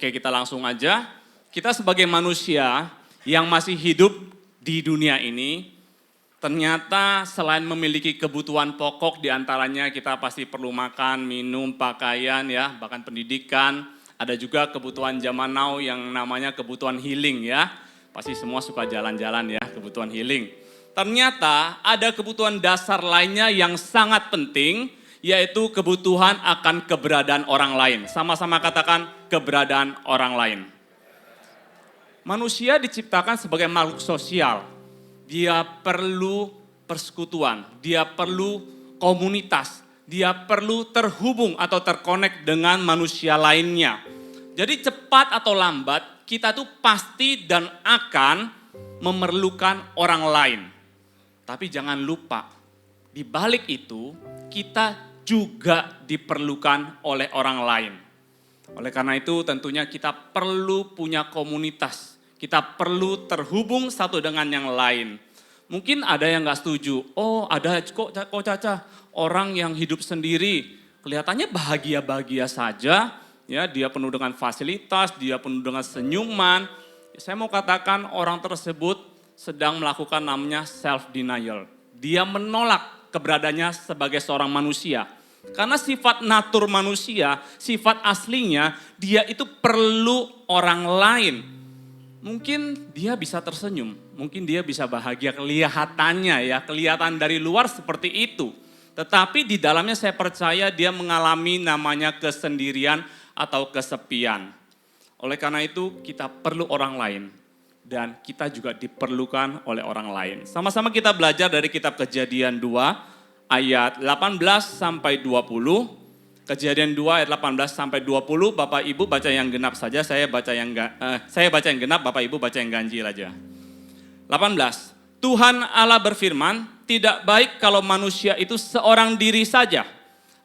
Oke, kita langsung aja. Kita sebagai manusia yang masih hidup di dunia ini, ternyata selain memiliki kebutuhan pokok, diantaranya kita pasti perlu makan, minum, pakaian, ya, bahkan pendidikan. Ada juga kebutuhan zaman now yang namanya kebutuhan healing, ya. Pasti semua suka jalan-jalan, ya, kebutuhan healing. Ternyata ada kebutuhan dasar lainnya yang sangat penting, yaitu kebutuhan akan keberadaan orang lain. Sama-sama katakan keberadaan orang lain. Manusia diciptakan sebagai makhluk sosial. Dia perlu persekutuan, dia perlu komunitas, dia perlu terhubung atau terkonek dengan manusia lainnya. Jadi cepat atau lambat kita tuh pasti dan akan memerlukan orang lain. Tapi jangan lupa, di balik itu kita juga diperlukan oleh orang lain. Oleh karena itu tentunya kita perlu punya komunitas. Kita perlu terhubung satu dengan yang lain. Mungkin ada yang gak setuju. Oh ada kok Caca, orang yang hidup sendiri kelihatannya bahagia-bahagia saja. Ya, dia penuh dengan fasilitas, dia penuh dengan senyuman. Saya mau katakan orang tersebut sedang melakukan namanya self-denial. Dia menolak keberadaannya sebagai seorang manusia. Karena sifat natur manusia, sifat aslinya, dia itu perlu orang lain. Mungkin dia bisa tersenyum, mungkin dia bisa bahagia kelihatannya ya, kelihatan dari luar seperti itu. Tetapi di dalamnya saya percaya dia mengalami namanya kesendirian atau kesepian. Oleh karena itu kita perlu orang lain dan kita juga diperlukan oleh orang lain. Sama-sama kita belajar dari kitab Kejadian 2 ayat 18 sampai 20. Kejadian 2 ayat 18 sampai 20, Bapak Ibu baca yang genap saja, saya baca yang genap, Bapak Ibu baca yang ganjil aja. 18. Tuhan Allah berfirman, tidak baik kalau manusia itu seorang diri saja.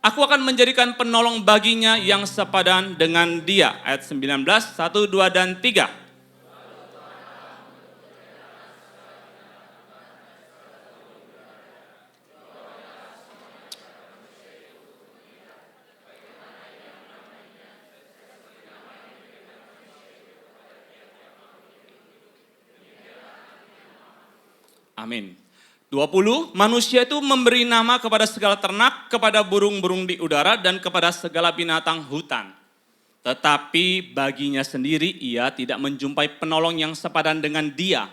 Aku akan menjadikan penolong baginya yang sepadan dengan dia. Ayat 19, 1, 2, dan 3. Amin. 20, manusia itu memberi nama kepada segala ternak, kepada burung-burung di udara, dan kepada segala binatang hutan. Tetapi baginya sendiri ia tidak menjumpai penolong yang sepadan dengan dia.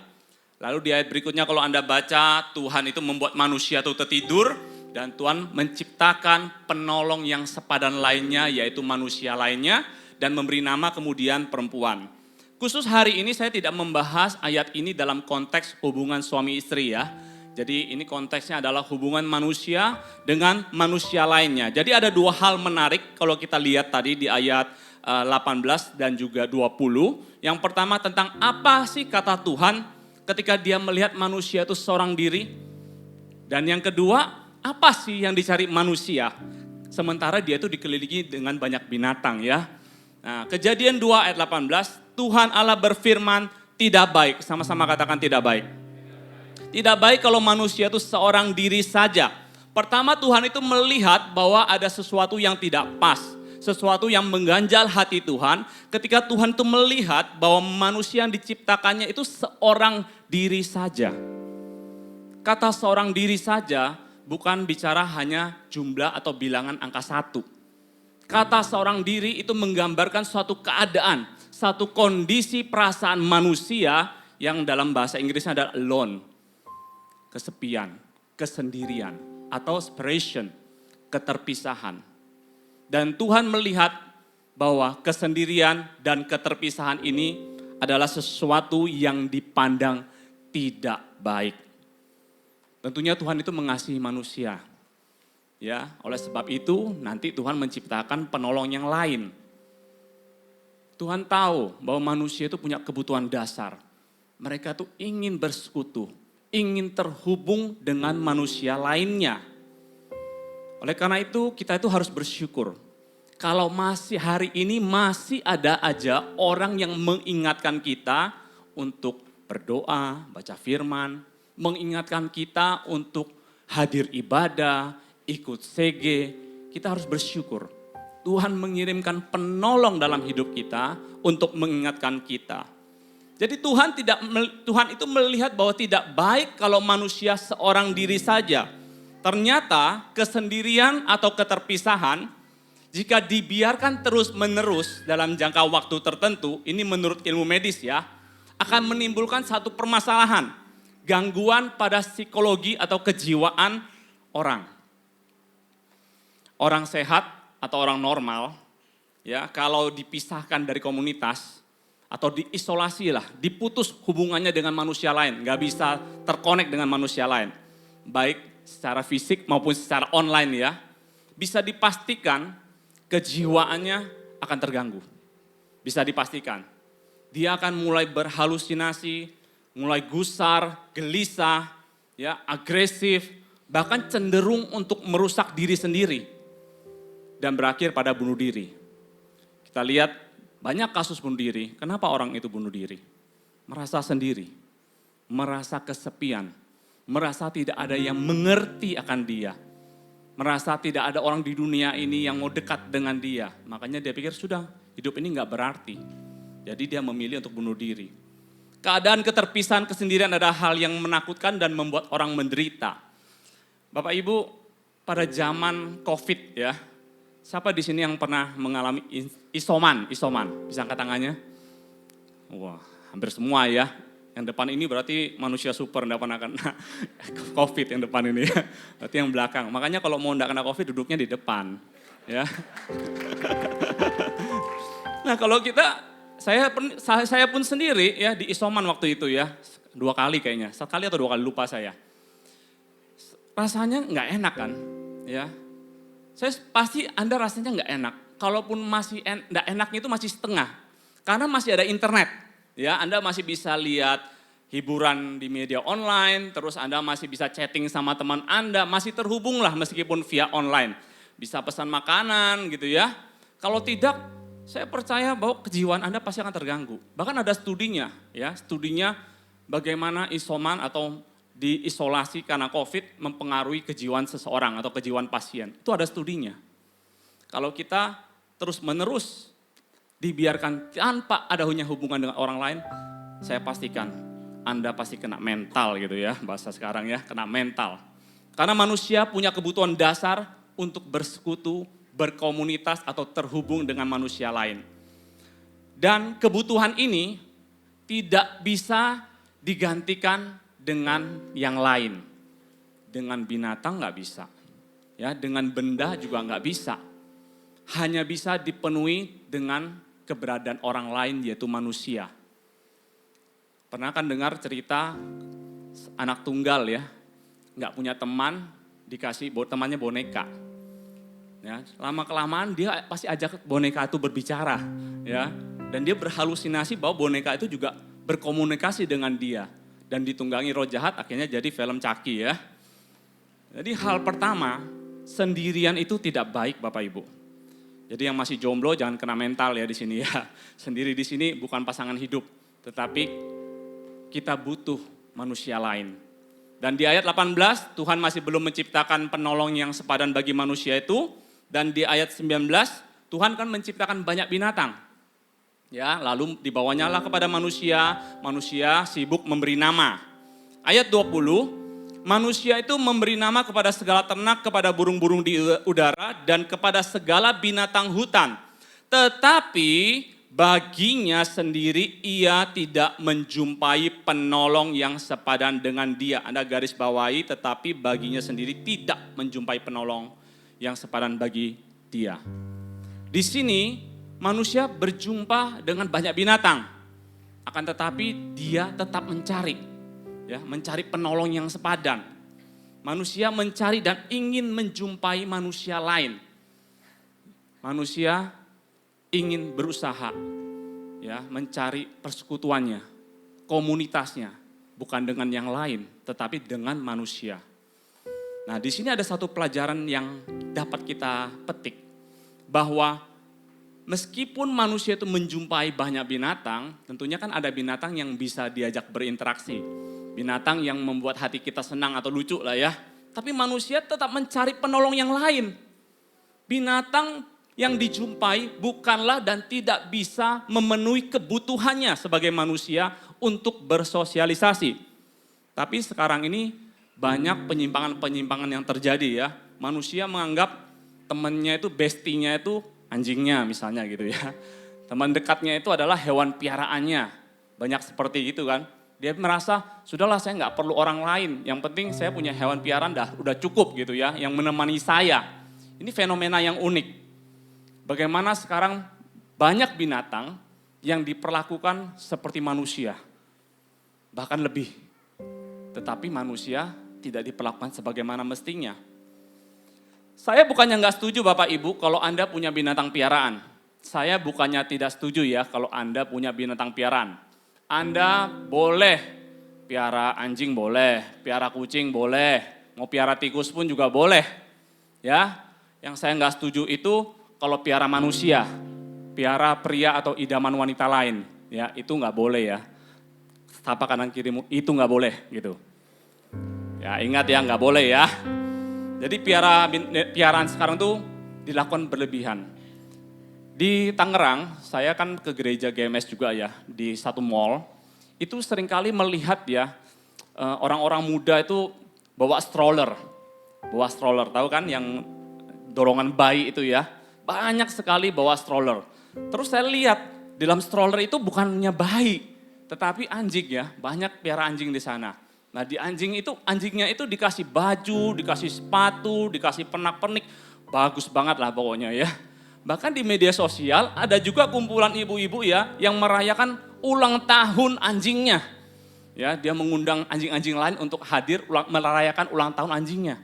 Lalu di ayat berikutnya kalau Anda baca, Tuhan itu membuat manusia itu tertidur, dan Tuhan menciptakan penolong yang sepadan lainnya, yaitu manusia lainnya, dan memberi nama kemudian perempuan. Khusus hari ini saya tidak membahas ayat ini dalam konteks hubungan suami istri ya. Jadi ini konteksnya adalah hubungan manusia dengan manusia lainnya. Jadi ada dua hal menarik kalau kita lihat tadi di ayat 18 dan juga 20. Yang pertama tentang apa sih kata Tuhan ketika dia melihat manusia itu seorang diri. Dan yang kedua, apa sih yang dicari manusia? Sementara dia itu dikelilingi dengan banyak binatang ya. Nah, Kejadian 2 ayat 18, Tuhan Allah berfirman tidak baik, sama-sama katakan tidak baik. Tidak baik kalau manusia itu seorang diri saja. Pertama Tuhan itu melihat bahwa ada sesuatu yang tidak pas, sesuatu yang mengganjal hati Tuhan. Ketika Tuhan itu melihat bahwa manusia yang diciptakannya itu seorang diri saja. Kata seorang diri saja bukan bicara hanya jumlah atau bilangan angka 1. Kata seorang diri itu menggambarkan suatu keadaan, satu kondisi perasaan manusia yang dalam bahasa Inggrisnya adalah alone. Kesepian, kesendirian, atau separation, keterpisahan. Dan Tuhan melihat bahwa kesendirian dan keterpisahan ini adalah sesuatu yang dipandang tidak baik. Tentunya Tuhan itu mengasihi manusia. Ya, oleh sebab itu nanti Tuhan menciptakan penolong yang lain. Tuhan tahu bahwa manusia itu punya kebutuhan dasar. Mereka tuh ingin bersekutu, ingin terhubung dengan manusia lainnya. Oleh karena itu kita itu harus bersyukur. Kalau masih hari ini masih ada aja orang yang mengingatkan kita untuk berdoa, baca firman, mengingatkan kita untuk hadir ibadah, ikut CG, kita harus bersyukur. Tuhan mengirimkan penolong dalam hidup kita untuk mengingatkan kita. Jadi Tuhan itu melihat bahwa tidak baik kalau manusia seorang diri saja. Ternyata kesendirian atau keterpisahan jika dibiarkan terus-menerus dalam jangka waktu tertentu, ini menurut ilmu medis ya, akan menimbulkan satu permasalahan, gangguan pada psikologi atau kejiwaan orang. Orang sehat atau orang normal, ya kalau dipisahkan dari komunitas atau diisolasi lah, diputus hubungannya dengan manusia lain, nggak bisa terkonek dengan manusia lain, baik secara fisik maupun secara online ya, bisa dipastikan kejiwaannya akan terganggu. Bisa dipastikan. Dia akan mulai berhalusinasi, mulai gusar, gelisah, ya, agresif, bahkan cenderung untuk merusak diri sendiri dan berakhir pada bunuh diri. Kita lihat banyak kasus bunuh diri. Kenapa orang itu bunuh diri? Merasa sendiri, merasa kesepian, merasa tidak ada yang mengerti akan dia. Merasa tidak ada orang di dunia ini yang mau dekat dengan dia. Makanya dia pikir sudah hidup ini gak berarti. Jadi dia memilih untuk bunuh diri. Keadaan keterpisahan, kesendirian adalah hal yang menakutkan dan membuat orang menderita. Bapak Ibu, pada zaman COVID ya, siapa di sini yang pernah mengalami isoman? Bisa angkat tangannya? Wah, hampir semua ya. Yang depan ini berarti manusia super, enggak pernah kena COVID yang depan ini ya. Berarti yang belakang. Makanya kalau mau enggak kena COVID duduknya di depan. Ya. Nah kalau saya pun sendiri ya di isoman waktu itu ya. 2 kali kayaknya, 1 kali atau 2 kali lupa saya. Rasanya enggak enak kan ya. Pasti Anda rasanya enggak enak. Kalaupun masih enggak enaknya itu masih setengah. Karena masih ada internet. Ya, Anda masih bisa lihat hiburan di media online, terus Anda masih bisa chatting sama teman Anda, masih terhubung lah meskipun via online. Bisa pesan makanan gitu ya. Kalau tidak, saya percaya bahwa kejiwaan Anda pasti akan terganggu. Bahkan ada studinya ya, studinya bagaimana isoman atau diisolasi karena COVID mempengaruhi kejiwaan seseorang atau kejiwaan pasien. Itu ada studinya. Kalau kita terus-menerus dibiarkan tanpa ada hubungan dengan orang lain, saya pastikan Anda pasti kena mental gitu ya, bahasa sekarang ya, kena mental. Karena manusia punya kebutuhan dasar untuk bersekutu, berkomunitas atau terhubung dengan manusia lain. Dan kebutuhan ini tidak bisa digantikan dengan yang lain. Dengan binatang nggak bisa, ya, dengan benda juga nggak bisa. Hanya bisa dipenuhi dengan keberadaan orang lain yaitu manusia. Pernah kan dengar cerita anak tunggal ya, nggak punya teman, dikasih temannya boneka. Ya, lama-kelamaan dia pasti ajak boneka itu berbicara, ya, dan dia berhalusinasi bahwa boneka itu juga berkomunikasi dengan dia dan ditunggangi roh jahat, akhirnya jadi film Chucky ya. Jadi hal pertama, sendirian itu tidak baik Bapak Ibu. Jadi yang masih jomblo jangan kena mental ya di sini ya. Sendiri di sini bukan pasangan hidup, tetapi kita butuh manusia lain. Dan di ayat 18 Tuhan masih belum menciptakan penolong yang sepadan bagi manusia itu. Dan di ayat 19 Tuhan kan menciptakan banyak binatang. Ya, lalu dibawanya lah kepada manusia, manusia sibuk memberi nama. Ayat 20, manusia itu memberi nama kepada segala ternak, kepada burung-burung di udara, dan kepada segala binatang hutan. Tetapi baginya sendiri ia tidak menjumpai penolong yang sepadan dengan dia. Anda garis bawahi, tetapi baginya sendiri tidak menjumpai penolong yang sepadan bagi dia. Di sini manusia berjumpa dengan banyak binatang. Akan tetapi dia tetap mencari. Ya, mencari penolong yang sepadan. Manusia mencari dan ingin menjumpai manusia lain. Manusia ingin berusaha ya, mencari persekutuannya, komunitasnya, bukan dengan yang lain, tetapi dengan manusia. Nah, di sini ada satu pelajaran yang dapat kita petik bahwa meskipun manusia itu menjumpai banyak binatang, tentunya kan ada binatang yang bisa diajak berinteraksi. Binatang yang membuat hati kita senang atau lucu lah ya. Tapi manusia tetap mencari penolong yang lain. Binatang yang dijumpai bukanlah dan tidak bisa memenuhi kebutuhannya sebagai manusia untuk bersosialisasi. Tapi sekarang ini banyak penyimpangan-penyimpangan yang terjadi ya. Manusia menganggap temannya itu, bestinya itu anjingnya misalnya gitu ya. Teman dekatnya itu adalah hewan piaraannya. Banyak seperti itu kan. Dia merasa, sudahlah saya nggak perlu orang lain. Yang penting saya punya hewan piaraan udah cukup gitu ya. Yang menemani saya. Ini fenomena yang unik. Bagaimana sekarang banyak binatang yang diperlakukan seperti manusia. Bahkan lebih. Tetapi manusia tidak diperlakukan sebagaimana mestinya. Saya bukannya nggak setuju Bapak Ibu kalau Anda punya binatang piaraan. Saya bukannya tidak setuju ya kalau Anda punya binatang piaraan. Anda boleh piara anjing boleh, piara kucing boleh, mau piara tikus pun juga boleh. Ya, yang saya nggak setuju itu kalau piara manusia, piara pria atau idaman wanita lain. Ya, itu nggak boleh ya. Tapak kanan kirimu itu nggak boleh gitu. Ya ingat ya nggak boleh ya. Jadi piaraan sekarang tuh dilakukan berlebihan. Di Tangerang, saya kan ke gereja GMS juga ya, di satu mall. Itu seringkali melihat ya, orang-orang muda itu bawa stroller. Bawa stroller, tahu kan yang dorongan bayi itu ya. Banyak sekali bawa stroller. Terus saya lihat, di dalam stroller itu bukannya bayi, tetapi anjing ya, banyak piara anjing di sana. Nah di anjingnya itu dikasih baju, dikasih sepatu, dikasih pernak-pernik. Bagus banget lah pokoknya ya. Bahkan di media sosial ada juga kumpulan ibu-ibu ya yang merayakan ulang tahun anjingnya. Ya, dia mengundang anjing-anjing lain untuk hadir merayakan ulang tahun anjingnya.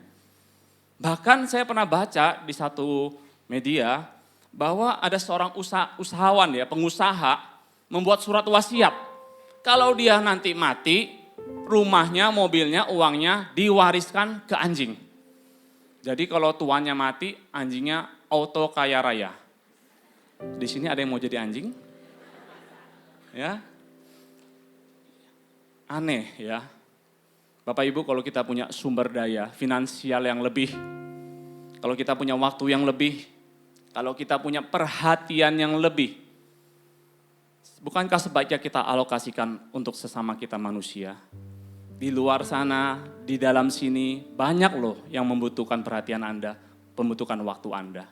Bahkan saya pernah baca di satu media bahwa ada seorang usahawan ya, pengusaha membuat surat wasiat. Kalau dia nanti mati, rumahnya, mobilnya, uangnya diwariskan ke anjing. Jadi kalau tuannya mati, anjingnya auto kaya raya. Di sini ada yang mau jadi anjing? Ya. Aneh ya. Bapak Ibu kalau kita punya sumber daya finansial yang lebih, kalau kita punya waktu yang lebih, kalau kita punya perhatian yang lebih, bukankah sebaiknya kita alokasikan untuk sesama kita manusia? Di luar sana, di dalam sini, banyak loh yang membutuhkan perhatian Anda, membutuhkan waktu Anda.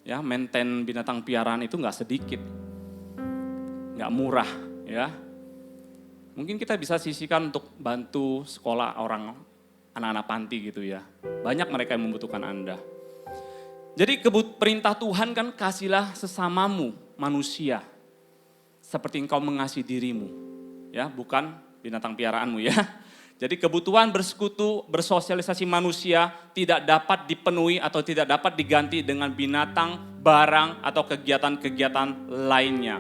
Ya, maintain binatang piaraan itu nggak sedikit, nggak murah ya. Mungkin kita bisa sisihkan untuk bantu sekolah anak-anak panti gitu ya. Banyak mereka yang membutuhkan Anda. Jadi perintah Tuhan kan kasihlah sesamamu manusia seperti engkau mengasihi dirimu, ya bukan binatang piaraanmu ya. Jadi kebutuhan bersekutu, bersosialisasi manusia tidak dapat dipenuhi atau tidak dapat diganti dengan binatang, barang, atau kegiatan-kegiatan lainnya.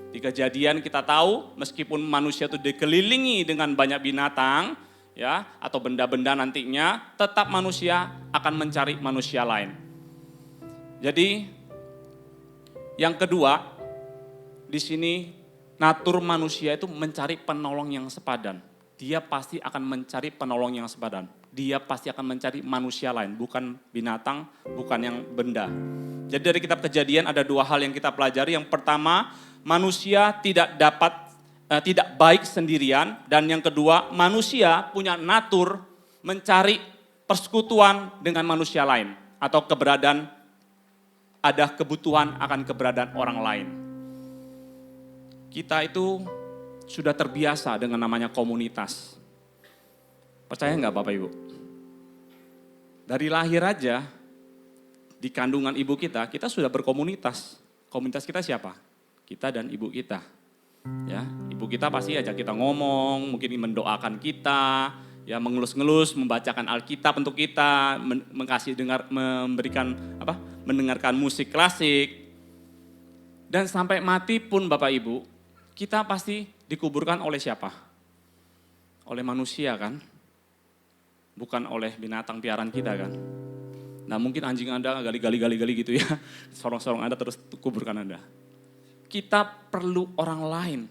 Di Kejadian kita tahu meskipun manusia itu dikelilingi dengan banyak binatang ya atau benda-benda nantinya, tetap manusia akan mencari manusia lain. Jadi yang kedua di sini natur manusia itu mencari penolong yang sepadan. Dia pasti akan mencari penolong yang sepadan. Dia pasti akan mencari manusia lain, bukan binatang, bukan yang benda. Jadi dari kitab Kejadian ada dua hal yang kita pelajari. Yang pertama, manusia tidak baik sendirian. Dan yang kedua, manusia punya natur mencari persekutuan dengan manusia lain. Atau ada kebutuhan akan keberadaan orang lain. Kita itu sudah terbiasa dengan namanya komunitas. Percaya nggak Bapak Ibu? Dari lahir aja, di kandungan ibu kita sudah berkomunitas. Komunitas kita siapa? Kita dan ibu kita. Ya, ibu kita pasti ajak kita ngomong, mungkin mendoakan kita, ya mengelus-ngelus, membacakan Alkitab untuk kita, mendengarkan musik klasik. Dan sampai mati pun Bapak Ibu, kita pasti dikuburkan oleh siapa? Oleh manusia kan? Bukan oleh binatang piaraan kita kan? Nah mungkin anjing Anda gali gitu ya, sorong-sorong Anda terus kuburkan Anda. Kita perlu orang lain.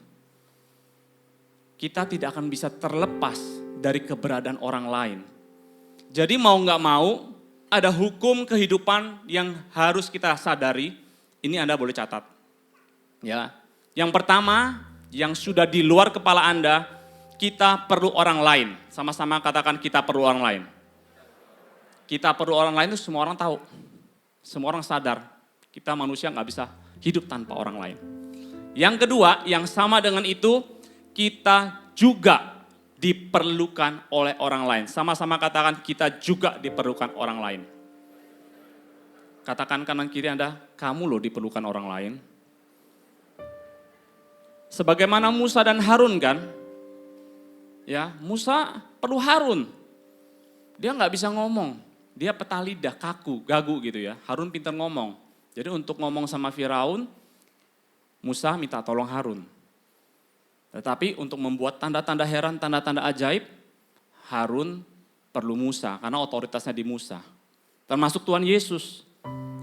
Kita tidak akan bisa terlepas dari keberadaan orang lain. Jadi mau gak mau, ada hukum kehidupan yang harus kita sadari, Ini Anda boleh catat. Ya. Yang pertama, yang sudah di luar kepala Anda, kita perlu orang lain. Sama-sama katakan kita perlu orang lain. Kita perlu orang lain itu semua orang tahu. Semua orang sadar. Kita manusia nggak bisa hidup tanpa orang lain. Yang kedua, yang sama dengan itu, kita juga diperlukan oleh orang lain. Sama-sama katakan kita juga diperlukan orang lain. Katakan kanan kiri Anda, kamu loh diperlukan orang lain. Sebagaimana Musa dan Harun kan, ya Musa perlu Harun. Dia nggak bisa ngomong, dia peta lidah, kaku, gagu gitu ya. Harun pintar ngomong. Jadi untuk ngomong sama Firaun, Musa minta tolong Harun. Tetapi untuk membuat tanda-tanda heran, tanda-tanda ajaib, Harun perlu Musa karena otoritasnya di Musa. Termasuk Tuhan Yesus.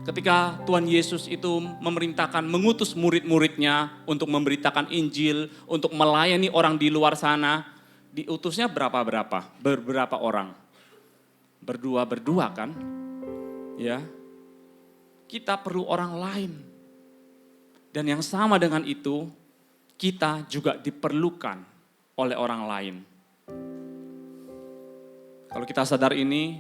Ketika Tuhan Yesus itu memerintahkan mengutus murid-muridnya untuk memberitakan Injil, untuk melayani orang di luar sana, diutusnya beberapa orang. Berdua kan? Ya. Kita perlu orang lain. Dan yang sama dengan itu, kita juga diperlukan oleh orang lain. Kalau kita sadar ini,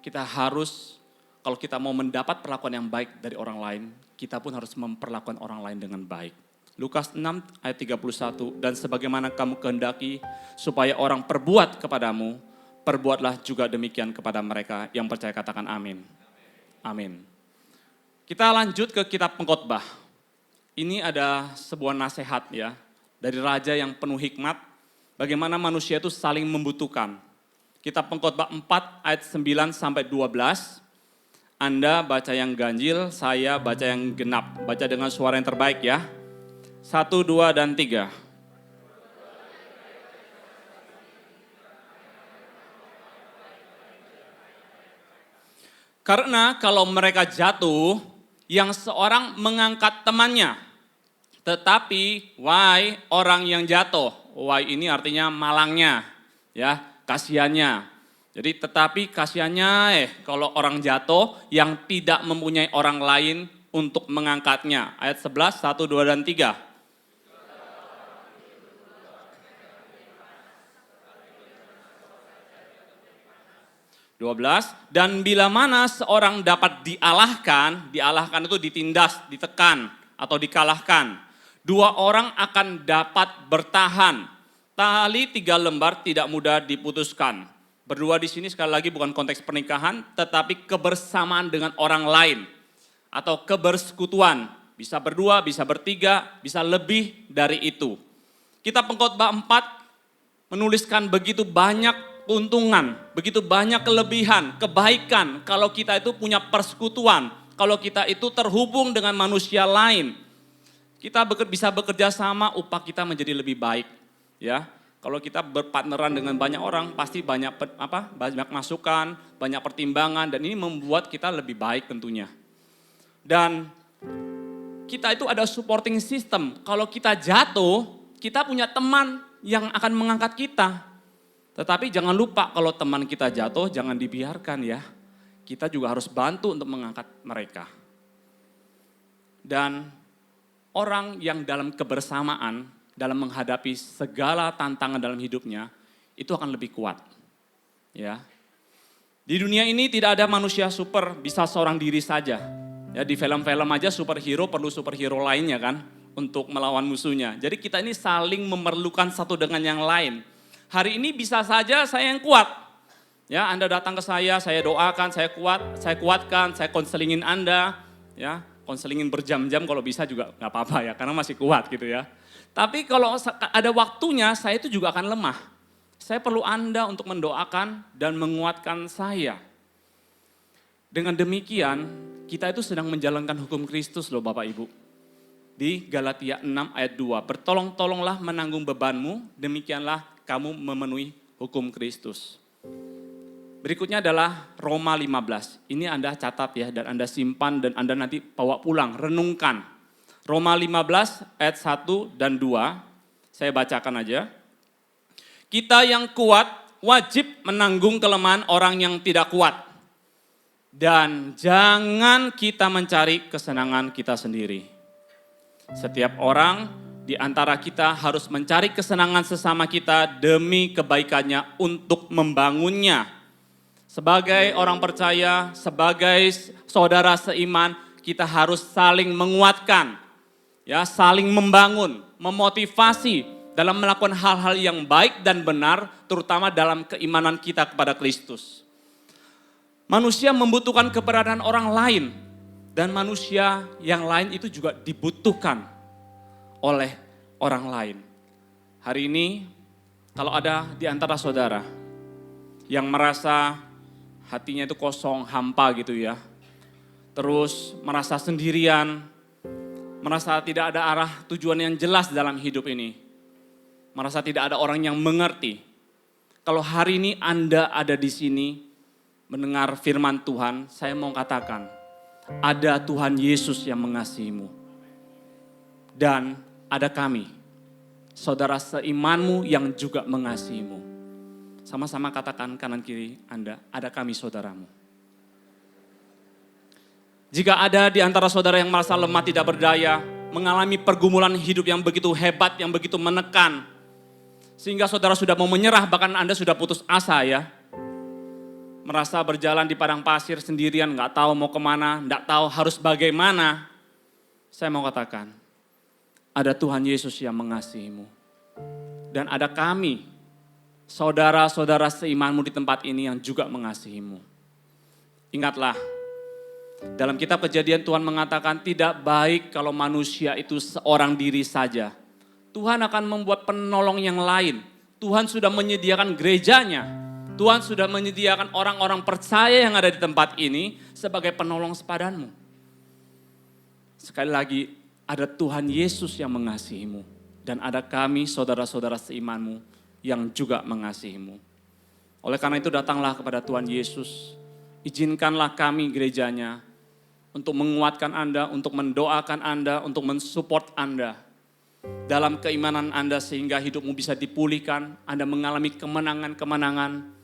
kita harus, kalau kita mau mendapat perlakuan yang baik dari orang lain, kita pun harus memperlakukan orang lain dengan baik. Lukas 6 ayat 31, dan sebagaimana kamu kehendaki supaya orang perbuat kepadamu, perbuatlah juga demikian kepada mereka yang percaya, katakan amin. Amin. Kita lanjut ke kitab Pengkhotbah. Ini ada sebuah nasihat ya, dari raja yang penuh hikmat, bagaimana manusia itu saling membutuhkan. Kitab Pengkhotbah 4 ayat 9 sampai 12. Anda baca yang ganjil, saya baca yang genap. Baca dengan suara yang terbaik ya. 1, 2, dan 3. Karena kalau mereka jatuh, yang seorang mengangkat temannya. Tetapi, why orang yang jatuh? Why ini artinya malangnya, ya, kasihannya. Jadi tetapi kasihannya kalau orang jatuh yang tidak mempunyai orang lain untuk mengangkatnya. Ayat 11, 1, 2, dan 3. Dan bila mana seorang dapat dialahkan itu ditindas, ditekan, atau dikalahkan. 2 orang akan dapat bertahan. Tali 3 lembar tidak mudah diputuskan. Berdua di sini sekali lagi bukan konteks pernikahan, tetapi kebersamaan dengan orang lain. Atau kebersekutuan. Bisa berdua, bisa bertiga, bisa lebih dari itu. Kitab Pengkhotbah 4 menuliskan begitu banyak keuntungan, begitu banyak kelebihan, kebaikan kalau kita itu punya persekutuan, kalau kita itu terhubung dengan manusia lain. Kita bisa bekerja sama, upah kita menjadi lebih baik, ya. Kalau kita berpartneran dengan banyak orang, pasti banyak masukan, banyak pertimbangan, dan ini membuat kita lebih baik tentunya. Dan kita itu ada supporting system. Kalau kita jatuh, kita punya teman yang akan mengangkat kita. Tetapi jangan lupa kalau teman kita jatuh, jangan dibiarkan ya. Kita juga harus bantu untuk mengangkat mereka. Dan orang yang dalam kebersamaan, dalam menghadapi segala tantangan dalam hidupnya, itu akan lebih kuat. Ya. Di dunia ini tidak ada manusia super, bisa seorang diri saja. Ya, di film-film aja superhero perlu superhero lainnya kan, untuk melawan musuhnya. Jadi kita ini saling memerlukan satu dengan yang lain. Hari ini bisa saja saya yang kuat. Ya, Anda datang ke saya doakan, saya kuatkan, saya konselingin Anda. Ya, konselingin berjam-jam kalau bisa juga nggak apa-apa ya, karena masih kuat gitu ya. Tapi kalau ada waktunya, saya itu juga akan lemah. Saya perlu Anda untuk mendoakan dan menguatkan saya. Dengan demikian, kita itu sedang menjalankan hukum Kristus loh Bapak Ibu. Di Galatia 6 ayat 2, bertolong-tolonglah menanggung bebanmu, demikianlah kamu memenuhi hukum Kristus. Berikutnya adalah Roma 15. Ini Anda catat ya, dan Anda simpan, dan Anda nanti bawa pulang, renungkan. Roma 15 ayat 1 dan 2, saya bacakan aja. Kita yang kuat wajib menanggung kelemahan orang yang tidak kuat. Dan jangan kita mencari kesenangan kita sendiri. Setiap orang di antara kita harus mencari kesenangan sesama kita demi kebaikannya untuk membangunnya. Sebagai orang percaya, sebagai saudara seiman, kita harus saling menguatkan, ya, saling membangun, memotivasi dalam melakukan hal-hal yang baik dan benar, terutama dalam keimanan kita kepada Kristus. Manusia membutuhkan keberadaan orang lain, dan manusia yang lain itu juga dibutuhkan oleh orang lain. Hari ini, kalau ada di antara saudara yang merasa hatinya itu kosong, hampa gitu ya, terus merasa sendirian, merasa tidak ada arah tujuan yang jelas dalam hidup ini, merasa tidak ada orang yang mengerti. Kalau hari ini Anda ada di sini mendengar firman Tuhan, saya mau katakan, ada Tuhan Yesus yang mengasihimu. Dan ada kami, saudara seimanmu yang juga mengasihimu. Sama-sama katakan kanan kiri Anda, ada kami saudaramu. Jika ada di antara saudara yang merasa lemah tidak berdaya, mengalami pergumulan hidup yang begitu hebat, yang begitu menekan, sehingga saudara sudah mau menyerah, bahkan Anda sudah putus asa ya. Merasa berjalan di padang pasir sendirian, nggak tahu mau kemana, nggak tahu harus bagaimana. Saya mau katakan, ada Tuhan Yesus yang mengasihimu. Dan ada kami, saudara-saudara seimanmu di tempat ini yang juga mengasihimu. Ingatlah, dalam kitab Kejadian Tuhan mengatakan tidak baik kalau manusia itu seorang diri saja. Tuhan akan membuat penolong yang lain. Tuhan sudah menyediakan gerejanya. Tuhan sudah menyediakan orang-orang percaya yang ada di tempat ini sebagai penolong sepadanmu. Sekali lagi, ada Tuhan Yesus yang mengasihimu. Dan ada kami, saudara-saudara seimanmu, yang juga mengasihimu. Oleh karena itu datanglah kepada Tuhan Yesus. Izinkanlah kami gerejanya untuk menguatkan Anda, untuk mendoakan Anda, untuk mensupport Anda. Dalam keimanan Anda sehingga hidupmu bisa dipulihkan, Anda mengalami kemenangan-kemenangan.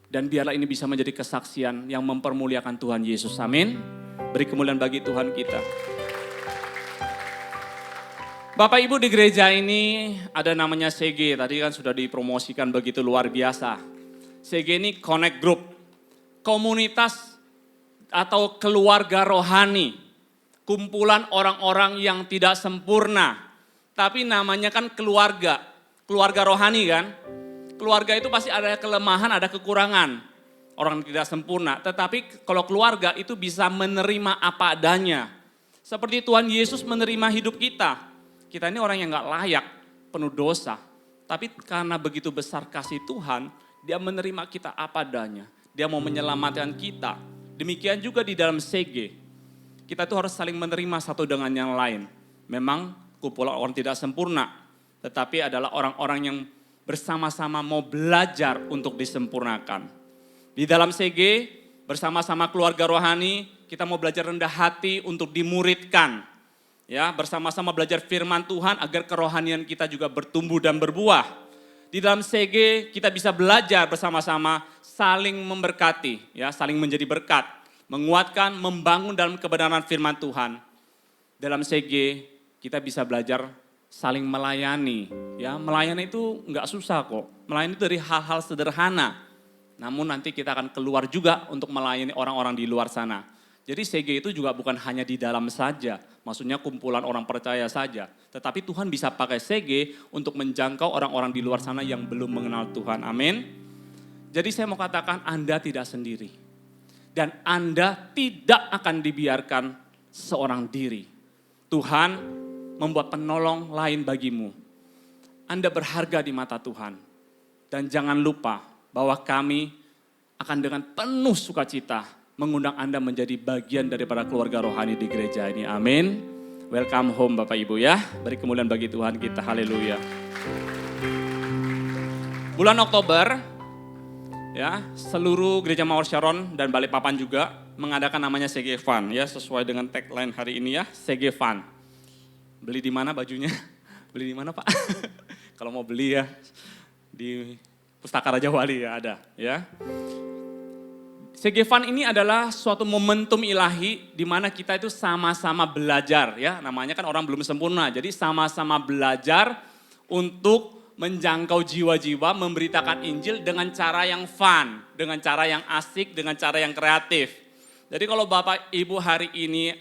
Dan biarlah ini bisa menjadi kesaksian yang mempermuliakan Tuhan Yesus. Amin. Beri kemuliaan bagi Tuhan kita. Bapak Ibu di gereja ini ada namanya CG. Tadi kan sudah dipromosikan begitu luar biasa. CG ini Connect Group. Komunitas atau keluarga rohani. Kumpulan orang-orang yang tidak sempurna. Tapi namanya kan keluarga. Keluarga rohani kan. Keluarga itu pasti ada kelemahan, ada kekurangan. Orang tidak sempurna. Tetapi kalau keluarga itu bisa menerima apa adanya. Seperti Tuhan Yesus menerima hidup kita. Kita ini orang yang gak layak, penuh dosa. Tapi karena begitu besar kasih Tuhan, Dia menerima kita apa adanya. Dia mau menyelamatkan kita. Demikian juga di dalam CG. Kita tuh harus saling menerima satu dengan yang lain. Memang kumpulan orang tidak sempurna. Tetapi adalah orang-orang yang bersama-sama mau belajar untuk disempurnakan. Di dalam CG, bersama-sama keluarga rohani, kita mau belajar rendah hati untuk dimuridkan. Ya, bersama-sama belajar firman Tuhan agar kerohanian kita juga bertumbuh dan berbuah. Di dalam CG, kita bisa belajar bersama-sama saling memberkati, ya, saling menjadi berkat, menguatkan, membangun dalam kebenaran firman Tuhan. Dalam CG, kita bisa belajar saling melayani, ya, melayani itu enggak susah kok. Melayani itu dari hal-hal sederhana. Namun nanti kita akan keluar juga untuk melayani orang-orang di luar sana. Jadi CG itu juga bukan hanya di dalam saja, maksudnya kumpulan orang percaya saja. Tetapi Tuhan bisa pakai CG untuk menjangkau orang-orang di luar sana yang belum mengenal Tuhan. Amin. Jadi saya mau katakan Anda tidak sendiri. Dan Anda tidak akan dibiarkan seorang diri. Tuhan membuat penolong lain bagimu. Anda berharga di mata Tuhan. Dan jangan lupa bahwa kami akan dengan penuh sukacita mengundang Anda menjadi bagian daripada keluarga rohani di gereja ini. Amin. Welcome home Bapak Ibu ya. Beri kemuliaan bagi Tuhan kita. Haleluya. Bulan Oktober, ya, seluruh gereja Mawar Sharon dan Balikpapan juga mengadakan namanya CG Fun, ya, sesuai dengan tagline hari ini ya, CG Fun. Beli di mana bajunya? Beli di mana Pak? Kalau mau beli ya di Pustaka Raja Wali ya ada ya. CG Fun ini adalah suatu momentum ilahi di mana kita itu sama-sama belajar ya. Namanya kan orang belum sempurna, jadi sama-sama belajar untuk menjangkau jiwa-jiwa, memberitakan Injil dengan cara yang fun, dengan cara yang asik, dengan cara yang kreatif. Jadi kalau Bapak Ibu hari ini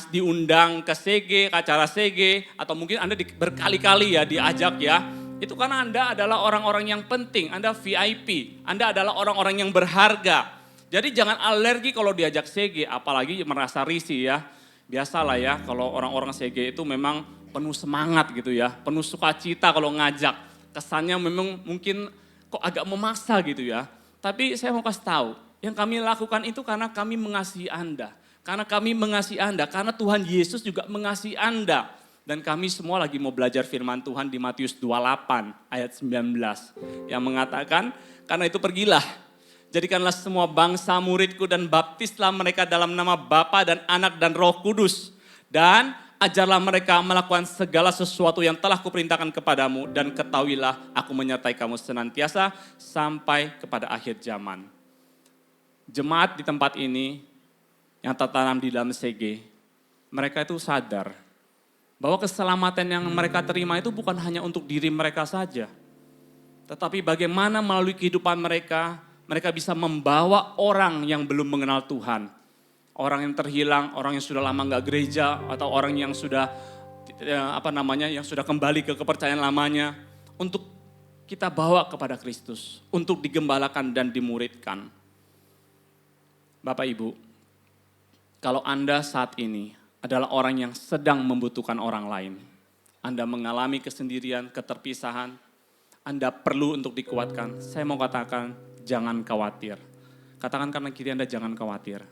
diundang ke CG, ke acara CG, atau mungkin Anda berkali-kali ya diajak ya, itu karena Anda adalah orang-orang yang penting, Anda VIP, Anda adalah orang-orang yang berharga. Jadi jangan alergi kalau diajak CG, apalagi merasa risih ya. Biasalah ya kalau orang-orang CG itu memang penuh semangat gitu ya, penuh sukacita kalau ngajak. Kesannya memang mungkin kok agak memaksa gitu ya. Tapi saya mau kasih tahu, yang kami lakukan itu karena kami mengasihi Anda. Karena kami mengasihi Anda, karena Tuhan Yesus juga mengasihi Anda. Dan kami semua lagi mau belajar firman Tuhan di Matius 28 ayat 19. Yang mengatakan, karena itu pergilah. Jadikanlah semua bangsa muridku dan baptislah mereka dalam nama Bapa dan Anak dan Roh Kudus. Dan ajarlah mereka melakukan segala sesuatu yang telah kuperintahkan kepadamu. Dan ketahuilah aku menyertai kamu senantiasa sampai kepada akhir zaman. Jemaat di tempat ini yang tertanam di dalam CG, mereka itu sadar bahwa keselamatan yang mereka terima itu bukan hanya untuk diri mereka saja. Tetapi bagaimana melalui kehidupan mereka bisa membawa orang yang belum mengenal Tuhan. Orang yang terhilang, orang yang sudah lama nggak gereja, atau orang yang sudah yang sudah kembali ke kepercayaan lamanya. Untuk kita bawa kepada Kristus, untuk digembalakan dan dimuridkan. Bapak Ibu, kalau Anda saat ini adalah orang yang sedang membutuhkan orang lain, Anda mengalami kesendirian, keterpisahan, Anda perlu untuk dikuatkan. Saya mau katakan, jangan khawatir. Katakan kanan kiri Anda, jangan khawatir.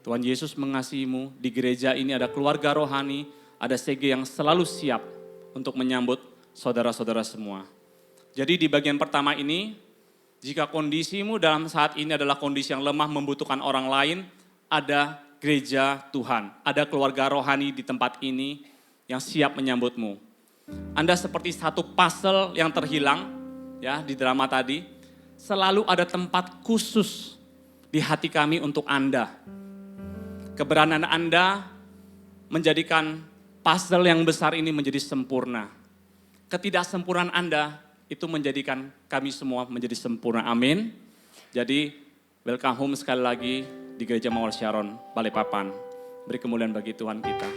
Tuhan Yesus mengasihimu, di gereja ini ada keluarga rohani, ada CG yang selalu siap untuk menyambut saudara-saudara semua. Jadi di bagian pertama ini, jika kondisimu dalam saat ini adalah kondisi yang lemah membutuhkan orang lain, ada gereja Tuhan, ada keluarga rohani di tempat ini yang siap menyambutmu. Anda seperti satu puzzle yang terhilang ya di drama tadi, selalu ada tempat khusus di hati kami untuk Anda. Keberanian Anda menjadikan puzzle yang besar ini menjadi sempurna. Ketidaksempurnaan Anda itu menjadikan kami semua menjadi sempurna. Amin. Jadi welcome home sekali lagi di Gereja Mawar Sharon, Balikpapan. Beri kemuliaan bagi Tuhan kita.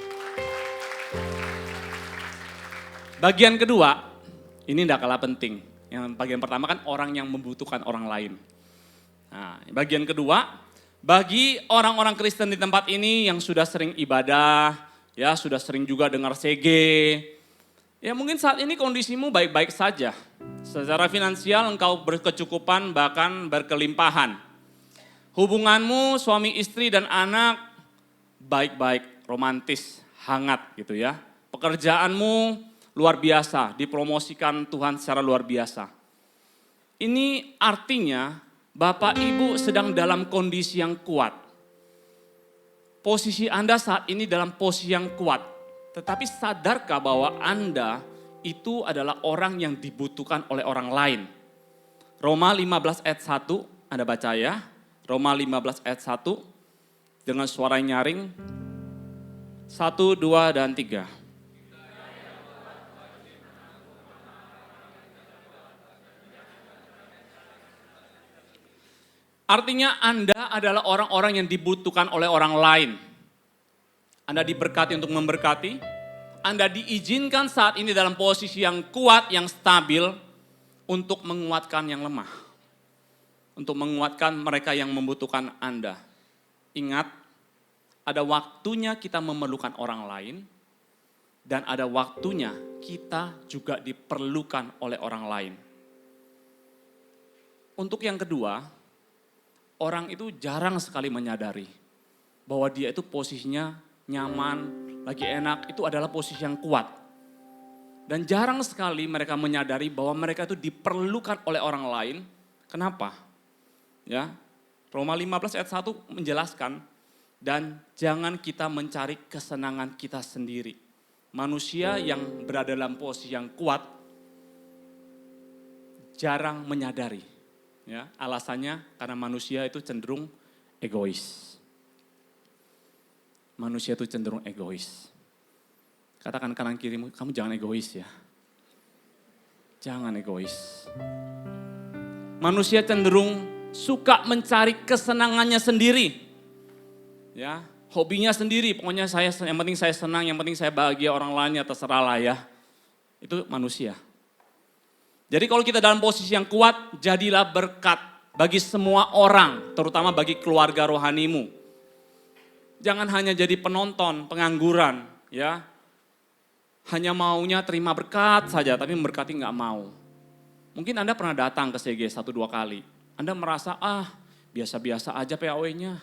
Bagian kedua, ini tidak kalah penting. Yang bagian pertama kan orang yang membutuhkan orang lain. Nah, bagian kedua, bagi orang-orang Kristen di tempat ini yang sudah sering ibadah, ya sudah sering juga dengar CG, ya mungkin saat ini kondisimu baik-baik saja. Secara finansial engkau berkecukupan bahkan berkelimpahan. Hubunganmu suami istri dan anak baik-baik, romantis, hangat gitu ya. Pekerjaanmu luar biasa, dipromosikan Tuhan secara luar biasa. Ini artinya Bapak Ibu sedang dalam kondisi yang kuat. Posisi Anda saat ini dalam posisi yang kuat. Tetapi sadarkah bahwa Anda itu adalah orang yang dibutuhkan oleh orang lain? Roma 15 ayat 1, Anda baca ya. Roma 15 ayat 1 dengan suara nyaring. 1, 2, dan 3. Artinya Anda adalah orang-orang yang dibutuhkan oleh orang lain. Anda diberkati untuk memberkati. Anda diizinkan saat ini dalam posisi yang kuat, yang stabil untuk menguatkan yang lemah. Untuk menguatkan mereka yang membutuhkan Anda. Ingat, ada waktunya kita memerlukan orang lain dan ada waktunya kita juga diperlukan oleh orang lain. Untuk yang kedua, orang itu jarang sekali menyadari bahwa dia itu posisinya nyaman, lagi enak, itu adalah posisi yang kuat. Dan jarang sekali mereka menyadari bahwa mereka itu diperlukan oleh orang lain. Kenapa? Ya, Roma 15 ayat 1 menjelaskan, dan jangan kita mencari kesenangan kita sendiri. Manusia yang berada dalam posisi yang kuat jarang menyadari Ya, alasannya karena manusia itu cenderung egois. Manusia itu cenderung egois. Katakan kanan kirimu, kamu jangan egois ya. Jangan egois. Manusia cenderung suka mencari kesenangannya sendiri. Ya, hobinya sendiri. Pokoknya yang penting saya senang, yang penting saya bahagia, orang lainnya terserah lah ya. Itu manusia. Jadi kalau kita dalam posisi yang kuat, jadilah berkat bagi semua orang, terutama bagi keluarga rohanimu. Jangan hanya jadi penonton, pengangguran, ya. Hanya maunya terima berkat saja, tapi memberkati nggak mau. Mungkin Anda pernah datang ke CG 1-2 kali. Anda merasa, biasa-biasa aja PAW-nya.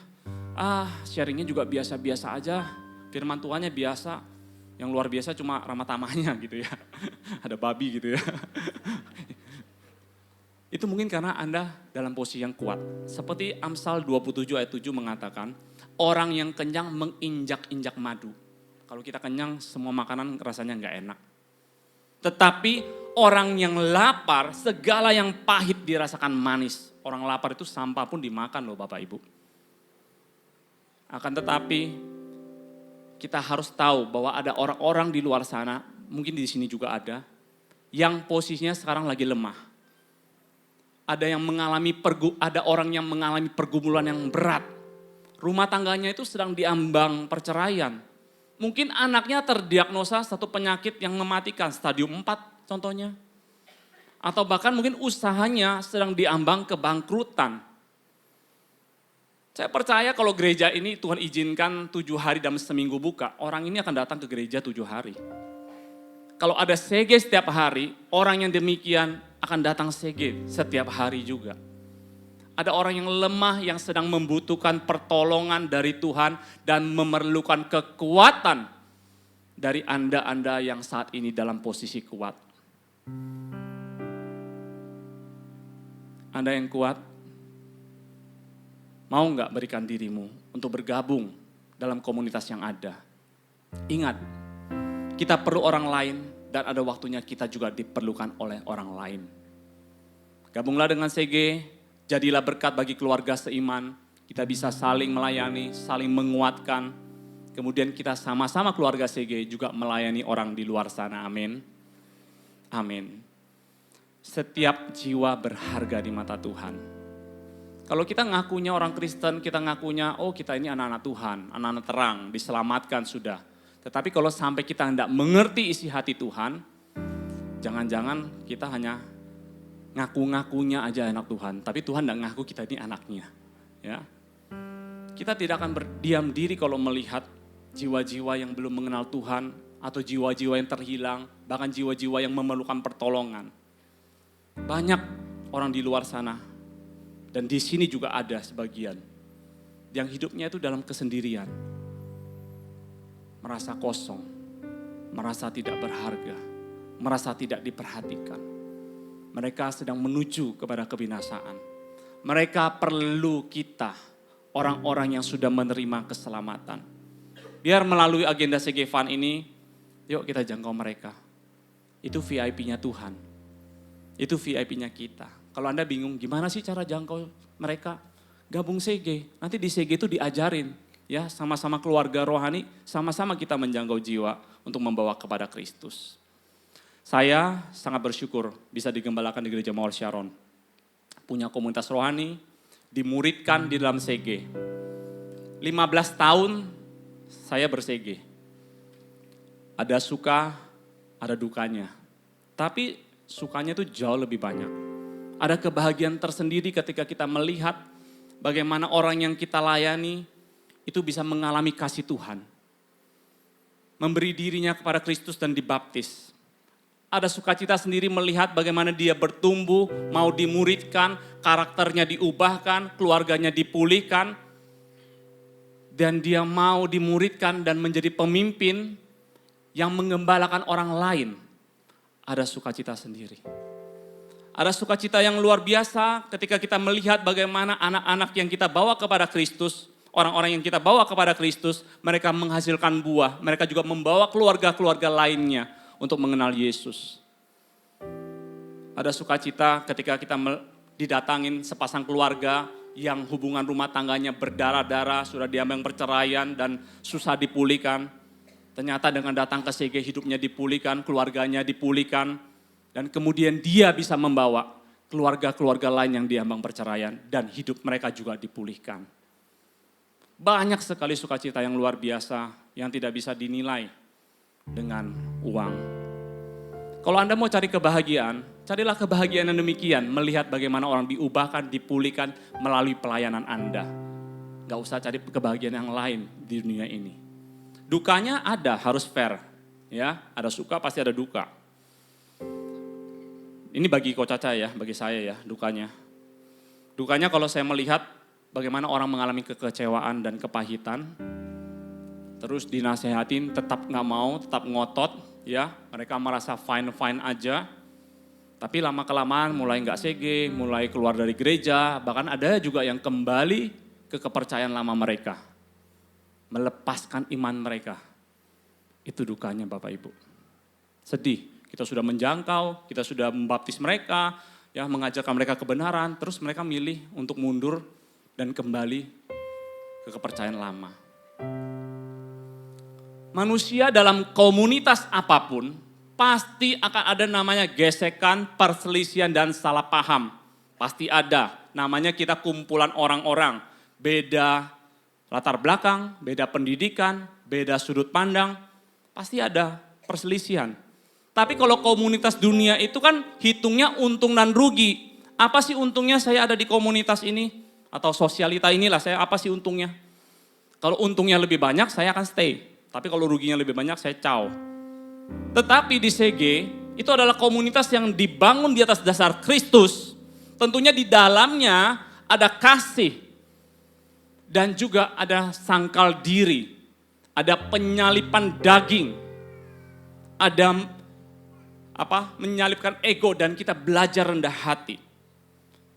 Sharingnya juga biasa-biasa aja. Firman Tuhannya biasa. Yang luar biasa cuma ramah tamahnya gitu ya. Ada babi gitu ya. Itu mungkin karena Anda dalam posisi yang kuat. Seperti Amsal 27 ayat 7 mengatakan, orang yang kenyang menginjak-injak madu. Kalau kita kenyang, semua makanan rasanya nggak enak. Tetapi orang yang lapar, segala yang pahit dirasakan manis. Orang lapar itu sampah pun dimakan loh Bapak Ibu. Akan tetapi kita harus tahu bahwa ada orang-orang di luar sana, mungkin di sini juga ada, yang posisinya sekarang lagi lemah. Ada orang yang mengalami pergumulan yang berat. Rumah tangganya itu sedang diambang perceraian. Mungkin anaknya terdiagnosa satu penyakit yang mematikan, stadium 4 contohnya. Atau bahkan mungkin usahanya sedang diambang kebangkrutan. Saya percaya kalau gereja ini Tuhan izinkan 7 hari dalam seminggu buka, orang ini akan datang ke gereja 7 hari. Kalau ada CG setiap hari, orang yang demikian akan datang CG setiap hari juga. Ada orang yang lemah yang sedang membutuhkan pertolongan dari Tuhan dan memerlukan kekuatan dari Anda yang saat ini dalam posisi kuat. Anda yang kuat, mau nggak berikan dirimu untuk bergabung dalam komunitas yang ada? Ingat, kita perlu orang lain dan ada waktunya kita juga diperlukan oleh orang lain. Gabunglah dengan CG, jadilah berkat bagi keluarga seiman. Kita bisa saling melayani, saling menguatkan. Kemudian kita sama-sama keluarga CG juga melayani orang di luar sana. Amin. Amin. Setiap jiwa berharga di mata Tuhan. Kalau kita ngakunya orang Kristen, kita ngakunya, kita ini anak-anak Tuhan, anak-anak terang, diselamatkan sudah. Tetapi kalau sampai kita tidak mengerti isi hati Tuhan, jangan-jangan kita hanya ngaku-ngakunya aja anak Tuhan, tapi Tuhan tidak ngaku kita ini anaknya. Ya, kita tidak akan berdiam diri kalau melihat jiwa-jiwa yang belum mengenal Tuhan, atau jiwa-jiwa yang terhilang, bahkan jiwa-jiwa yang memerlukan pertolongan. Banyak orang di luar sana, dan di sini juga ada sebagian, yang hidupnya itu dalam kesendirian. Merasa kosong, merasa tidak berharga, merasa tidak diperhatikan. Mereka sedang menuju kepada kebinasaan. Mereka perlu kita, orang-orang yang sudah menerima keselamatan. Biar melalui agenda CG Fund ini, yuk kita jangkau mereka. Itu VIP-nya Tuhan. Itu VIP-nya kita. Kalau Anda bingung gimana sih cara jangkau mereka, gabung CG. Nanti di CG itu diajarin, ya sama-sama keluarga rohani, sama-sama kita menjangkau jiwa untuk membawa kepada Kristus. Saya sangat bersyukur bisa digembalakan di Gereja Mawar Sharon. Punya komunitas rohani, dimuridkan di dalam CG. 15 tahun saya ber-CG. Ada suka, ada dukanya. Tapi sukanya itu jauh lebih banyak. Ada kebahagiaan tersendiri ketika kita melihat bagaimana orang yang kita layani itu bisa mengalami kasih Tuhan. Memberi dirinya kepada Kristus dan dibaptis. Ada sukacita sendiri melihat bagaimana dia bertumbuh, mau dimuridkan, karakternya diubahkan, keluarganya dipulihkan. Dan dia mau dimuridkan dan menjadi pemimpin yang mengembalakan orang lain. Ada sukacita sendiri. Ada sukacita yang luar biasa ketika kita melihat bagaimana anak-anak yang kita bawa kepada Kristus, orang-orang yang kita bawa kepada Kristus, mereka menghasilkan buah. Mereka juga membawa keluarga-keluarga lainnya untuk mengenal Yesus. Ada sukacita ketika kita didatangin sepasang keluarga yang hubungan rumah tangganya berdarah-darah, sudah diambang perceraian dan susah dipulihkan. Ternyata dengan datang ke CG hidupnya dipulihkan, keluarganya dipulihkan, dan kemudian dia bisa membawa keluarga-keluarga lain yang diambang perceraian dan hidup mereka juga dipulihkan. Banyak sekali sukacita yang luar biasa yang tidak bisa dinilai dengan uang. Kalau Anda mau cari kebahagiaan, carilah kebahagiaan yang demikian, melihat bagaimana orang diubahkan, dipulihkan melalui pelayanan Anda. Gak usah cari kebahagiaan yang lain di dunia ini. Dukanya ada, harus fair. Ya, ada suka pasti ada duka. Ini bagi Ko Caca ya, bagi saya ya, dukanya. Dukanya kalau saya melihat bagaimana orang mengalami kekecewaan dan kepahitan, terus dinasehatin tetap gak mau, tetap ngotot, ya, mereka merasa fine-fine aja, tapi lama-kelamaan mulai nggak CG, mulai keluar dari gereja, bahkan ada juga yang kembali ke kepercayaan lama mereka, melepaskan iman mereka. Itu dukanya Bapak Ibu. Sedih, kita sudah menjangkau, kita sudah membaptis mereka, ya, mengajarkan mereka kebenaran, terus mereka milih untuk mundur dan kembali ke kepercayaan lama. Manusia dalam komunitas apapun pasti akan ada namanya gesekan, perselisihan dan salah paham. Pasti ada, namanya kita kumpulan orang-orang. Beda latar belakang, beda pendidikan, beda sudut pandang. Pasti ada perselisihan. Tapi kalau komunitas dunia itu kan hitungnya untung dan rugi. Apa sih untungnya saya ada di komunitas ini? Atau sosialita inilah, saya apa sih untungnya? Kalau untungnya lebih banyak saya akan stay. Tapi kalau ruginya lebih banyak, saya caw. Tetapi di CG, itu adalah komunitas yang dibangun di atas dasar Kristus. Tentunya di dalamnya ada kasih. Dan juga ada sangkal diri. Ada penyalipan daging. Ada menyalipkan ego dan kita belajar rendah hati.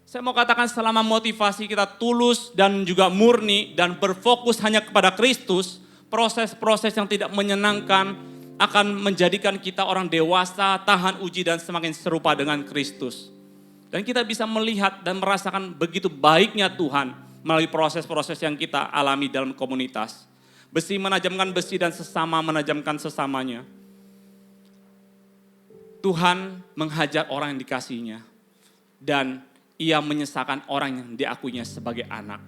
Saya mau katakan selama motivasi kita tulus dan juga murni dan berfokus hanya kepada Kristus, proses-proses yang tidak menyenangkan akan menjadikan kita orang dewasa, tahan uji dan semakin serupa dengan Kristus. Dan kita bisa melihat dan merasakan begitu baiknya Tuhan melalui proses-proses yang kita alami dalam komunitas. Besi menajamkan besi dan sesama menajamkan sesamanya. Tuhan menghajar orang yang dikasihinya dan ia menyesakan orang yang diakuinya sebagai anak.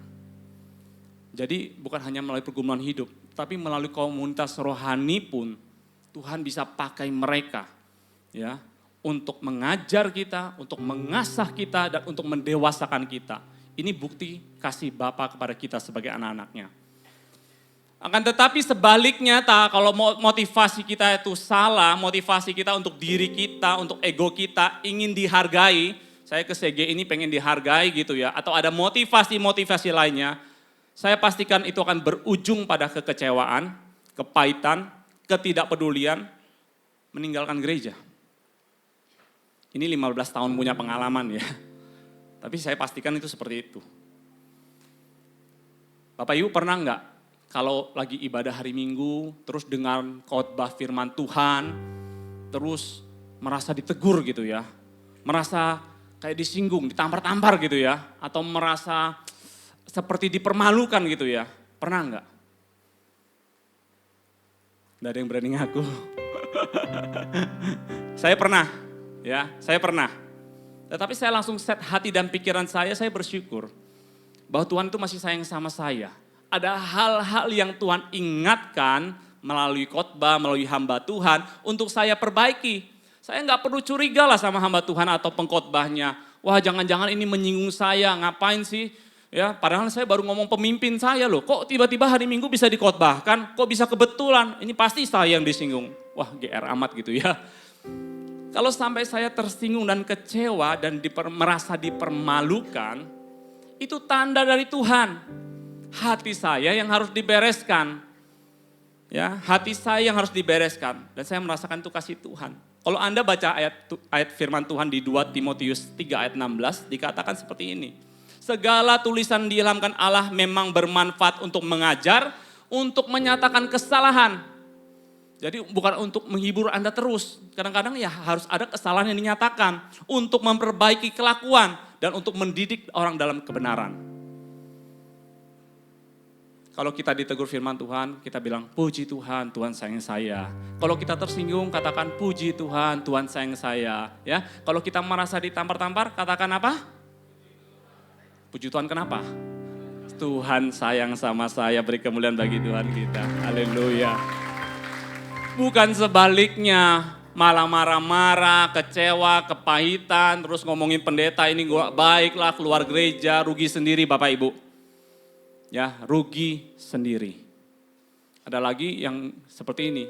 Jadi bukan hanya melalui pergumulan hidup, tapi melalui komunitas rohani pun Tuhan bisa pakai mereka ya untuk mengajar kita, untuk mengasah kita dan untuk mendewasakan kita. Ini bukti kasih Bapa kepada kita sebagai anak-anaknya. Akan tetapi sebaliknya kalau motivasi kita itu salah, motivasi kita untuk diri kita, untuk ego kita ingin dihargai, saya ke CG ini pengen dihargai gitu ya, atau ada motivasi-motivasi lainnya, saya pastikan itu akan berujung pada kekecewaan, kepahitan, ketidakpedulian, meninggalkan gereja. Ini 15 tahun punya pengalaman ya. Tapi saya pastikan itu seperti itu. Bapak Ibu pernah enggak kalau lagi ibadah hari Minggu, terus dengar khotbah firman Tuhan, terus merasa ditegur gitu ya. Merasa kayak disinggung, ditampar-tampar gitu ya. Atau merasa seperti dipermalukan gitu ya. Pernah enggak? Nggak ada yang berani ngaku. Saya pernah, ya, saya pernah. Tetapi saya langsung set hati dan pikiran saya bersyukur bahwa Tuhan itu masih sayang sama saya. Ada hal-hal yang Tuhan ingatkan melalui khotbah, melalui hamba Tuhan untuk saya perbaiki. Saya nggak perlu curiga lah sama hamba Tuhan atau pengkhotbahnya. Wah, jangan-jangan ini menyinggung saya, ngapain sih? Ya, padahal saya baru ngomong pemimpin saya loh. Kok tiba-tiba hari Minggu bisa dikhotbahkan? Kok bisa kebetulan? Ini pasti saya yang disinggung. Wah, GR amat gitu ya. Kalau sampai saya tersinggung dan kecewa dan merasa dipermalukan, itu tanda dari Tuhan. Hati saya yang harus dibereskan. Ya, hati saya yang harus dibereskan. Dan saya merasakan itu kasih Tuhan. Kalau Anda baca ayat firman Tuhan di 2 Timotius 3 ayat 16, dikatakan seperti ini. Segala tulisan diilhamkan Allah memang bermanfaat untuk mengajar, untuk menyatakan kesalahan. Jadi bukan untuk menghibur Anda terus. Kadang-kadang ya harus ada kesalahan yang dinyatakan. Untuk memperbaiki kelakuan. dan untuk mendidik orang dalam kebenaran. Kalau kita ditegur firman Tuhan, kita bilang, puji Tuhan, Tuhan sayang saya. Kalau kita tersinggung, katakan puji Tuhan, Tuhan sayang saya. Ya, kalau kita merasa ditampar-tampar, katakan apa? Puji Tuhan, kenapa? Tuhan sayang sama saya, beri kemuliaan bagi Tuhan kita. Haleluya. Bukan sebaliknya, malah marah-marah, kecewa, kepahitan, terus ngomongin pendeta ini gak baiklah, keluar gereja, rugi sendiri Bapak Ibu. Ya, rugi sendiri. Ada lagi yang seperti ini,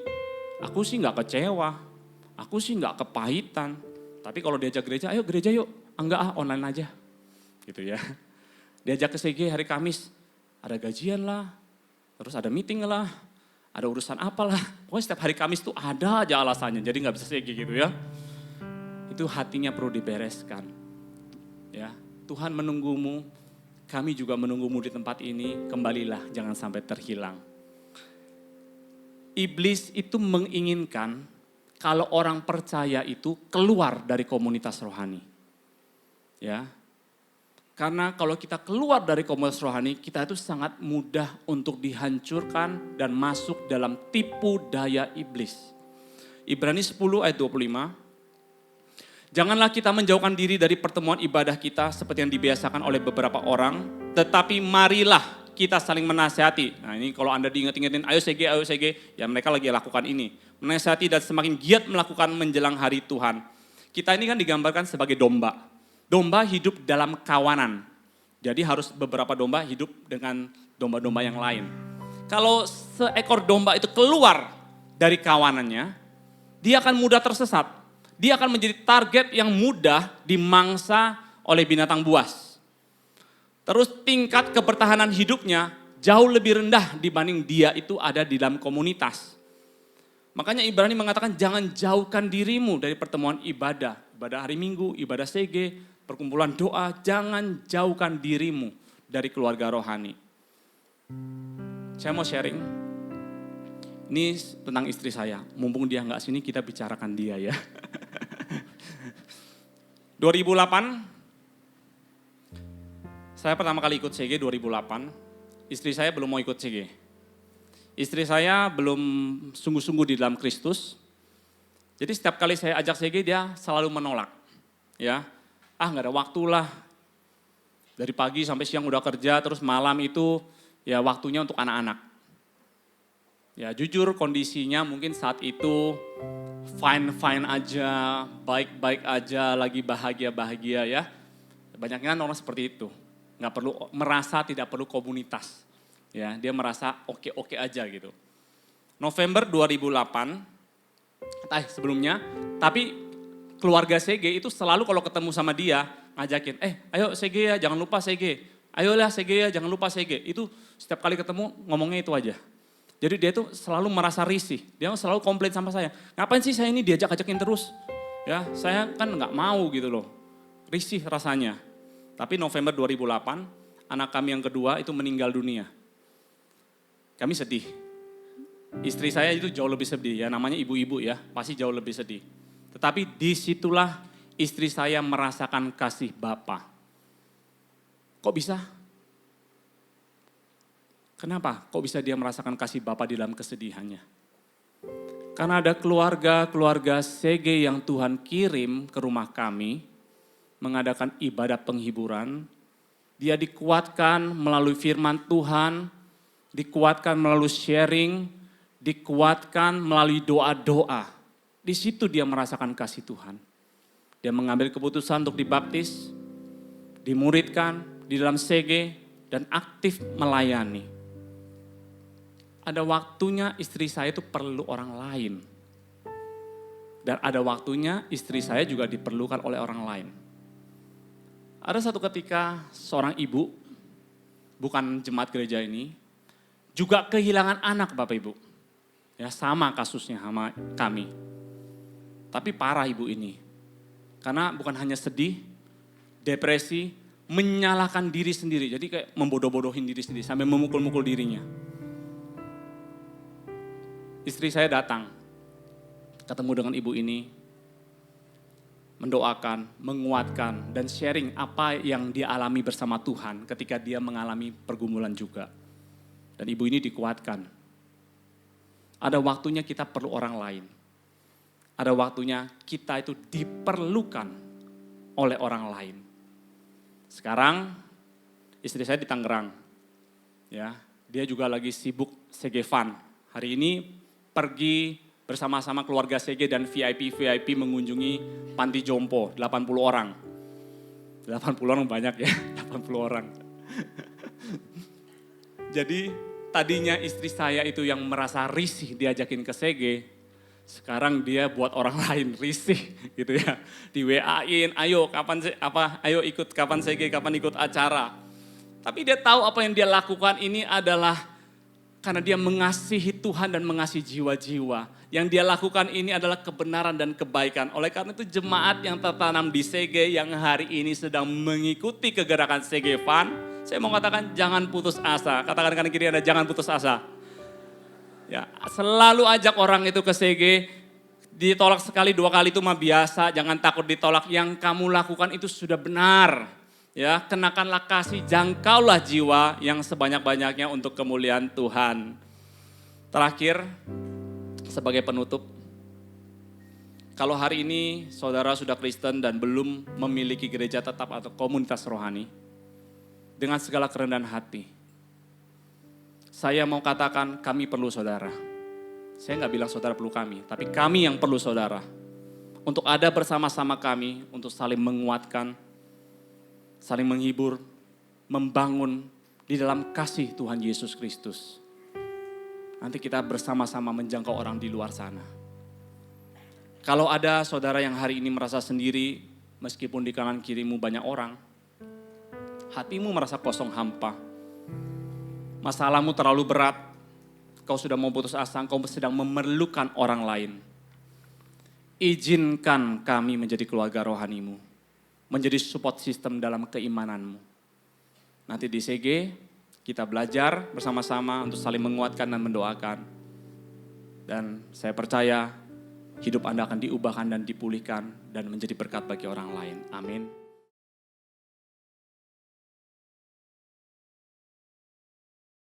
aku sih gak kecewa, aku sih gak kepahitan, tapi kalau diajak gereja, ayo gereja yuk, enggak online aja. Gitu ya. Diajak ke CG hari Kamis, ada gajian lah, terus ada meeting lah, ada urusan apalah. Pokoknya setiap hari Kamis tuh ada aja alasannya, jadi gak bisa CG gitu ya. Itu hatinya perlu dibereskan. Ya, Tuhan menunggumu, kami juga menunggumu di tempat ini, kembalilah jangan sampai terhilang. Iblis itu menginginkan kalau orang percaya itu keluar dari komunitas rohani. Ya. Karena kalau kita keluar dari komunitas rohani, kita itu sangat mudah untuk dihancurkan dan masuk dalam tipu daya iblis. Ibrani 10 ayat 25. Janganlah kita menjauhkan diri dari pertemuan ibadah kita seperti yang dibiasakan oleh beberapa orang, tetapi marilah kita saling menasihati. Nah ini kalau Anda diingat-ingatin, ayo CG, ya mereka lagi lakukan ini. Menasihati dan semakin giat melakukan menjelang hari Tuhan. Kita ini kan digambarkan sebagai domba. Domba hidup dalam kawanan. Jadi harus beberapa domba hidup dengan domba-domba yang lain. Kalau seekor domba itu keluar dari kawanannya, dia akan mudah tersesat. Dia akan menjadi target yang mudah dimangsa oleh binatang buas. Terus tingkat kebertahanan hidupnya jauh lebih rendah dibanding dia itu ada di dalam komunitas. Makanya Ibrani mengatakan jangan jauhkan dirimu dari pertemuan ibadah. Ibadah hari Minggu, ibadah CG, perkumpulan doa, jangan jauhkan dirimu dari keluarga rohani. Saya mau sharing, ini tentang istri saya. Mumpung dia nggak sini kita bicarakan dia ya. 2008, saya pertama kali ikut CG 2008, istri saya belum mau ikut CG. Istri saya belum sungguh-sungguh di dalam Kristus. Jadi setiap kali saya ajak CG dia selalu menolak. Ya, nggak ada waktu lah. Dari pagi sampai siang udah kerja, terus malam itu ya waktunya untuk anak-anak. Ya jujur kondisinya mungkin saat itu fine aja, baik-baik aja, lagi bahagia-bahagia ya. Banyaknya orang seperti itu, nggak perlu merasa tidak perlu komunitas. Ya, dia merasa oke-oke aja gitu. November 2008, sebelumnya, tapi keluarga CG itu selalu kalau ketemu sama dia ngajakin, ayo CG ya jangan lupa CG, ayolah CG ya jangan lupa CG. Itu setiap kali ketemu ngomongnya itu aja. Jadi dia tuh selalu merasa risih, dia selalu komplain sama saya. Ngapain sih saya ini diajak-ajakin terus? Ya, saya kan nggak mau gitu loh, risih rasanya. Tapi November 2008, anak kami yang kedua itu meninggal dunia. Kami sedih. Istri saya itu jauh lebih sedih ya, namanya ibu-ibu ya, pasti jauh lebih sedih. Tetapi disitulah istri saya merasakan kasih Bapa. Kok bisa? Kenapa? Kok bisa dia merasakan kasih Bapa di dalam kesedihannya? Karena ada keluarga CG yang Tuhan kirim ke rumah kami, mengadakan ibadah penghiburan. Dia dikuatkan melalui firman Tuhan, dikuatkan melalui sharing, dikuatkan melalui doa-doa. Di situ dia merasakan kasih Tuhan. Dia mengambil keputusan untuk dibaptis, dimuridkan di dalam CG, dan aktif melayani. Ada waktunya istri saya itu perlu orang lain. Dan ada waktunya istri saya juga diperlukan oleh orang lain. Ada satu ketika seorang ibu, bukan jemaat gereja ini, juga kehilangan anak Bapak Ibu. Ya sama kasusnya sama kami. Tapi parah ibu ini. Karena bukan hanya sedih, depresi, menyalahkan diri sendiri. Jadi kayak membodoh-bodohin diri sendiri sampai memukul-mukul dirinya. Istri saya datang, ketemu dengan ibu ini. mendoakan, menguatkan, dan sharing apa yang dia alami bersama Tuhan ketika dia mengalami pergumulan juga. Dan ibu ini dikuatkan. Ada waktunya kita perlu orang lain. Ada waktunya kita itu diperlukan oleh orang lain. Sekarang istri saya di Tangerang. Ya, dia juga lagi sibuk CG Fund. Hari ini pergi bersama-sama keluarga CG dan VIP mengunjungi panti jompo, 80 orang. 80 orang banyak ya, 80 orang. Jadi tadinya istri saya itu yang merasa risih diajakin ke CG, sekarang dia buat orang lain risih gitu ya. Di WA-in, ayo ayo ikut kapan CG, kapan ikut acara. Tapi dia tahu apa yang dia lakukan ini adalah karena dia mengasihi Tuhan dan mengasihi jiwa-jiwa. Yang dia lakukan ini adalah kebenaran dan kebaikan. Oleh karena itu jemaat yang tertanam di CG yang hari ini sedang mengikuti kegerakan CG Fund. Saya mau katakan jangan putus asa. Katakan kanan kiri Anda jangan putus asa. Ya, selalu ajak orang itu ke CG. Ditolak sekali, 2 kali itu mah biasa. Jangan takut ditolak. Yang kamu lakukan itu sudah benar. Ya, kenakanlah kasih, jangkaulah jiwa yang sebanyak-banyaknya untuk kemuliaan Tuhan. Terakhir, sebagai penutup, kalau hari ini saudara sudah Kristen dan belum memiliki gereja tetap atau komunitas rohani, dengan segala kerendahan hati, saya mau katakan kami perlu saudara. Saya nggak bilang saudara perlu kami, tapi kami yang perlu saudara. Untuk ada bersama-sama kami, untuk saling menguatkan, saling menghibur, membangun di dalam kasih Tuhan Yesus Kristus. Nanti kita bersama-sama menjangkau orang di luar sana. Kalau ada saudara yang hari ini merasa sendiri, meskipun di kanan kirimu banyak orang, hatimu merasa kosong hampa, masalahmu terlalu berat, kau sudah mau putus asa, kau sedang memerlukan orang lain. Izinkan kami menjadi keluarga rohanimu, menjadi support system dalam keimananmu. Nanti di CG kita belajar bersama-sama untuk saling menguatkan dan mendoakan. Dan saya percaya hidup Anda akan diubahkan dan dipulihkan dan menjadi berkat bagi orang lain. Amin.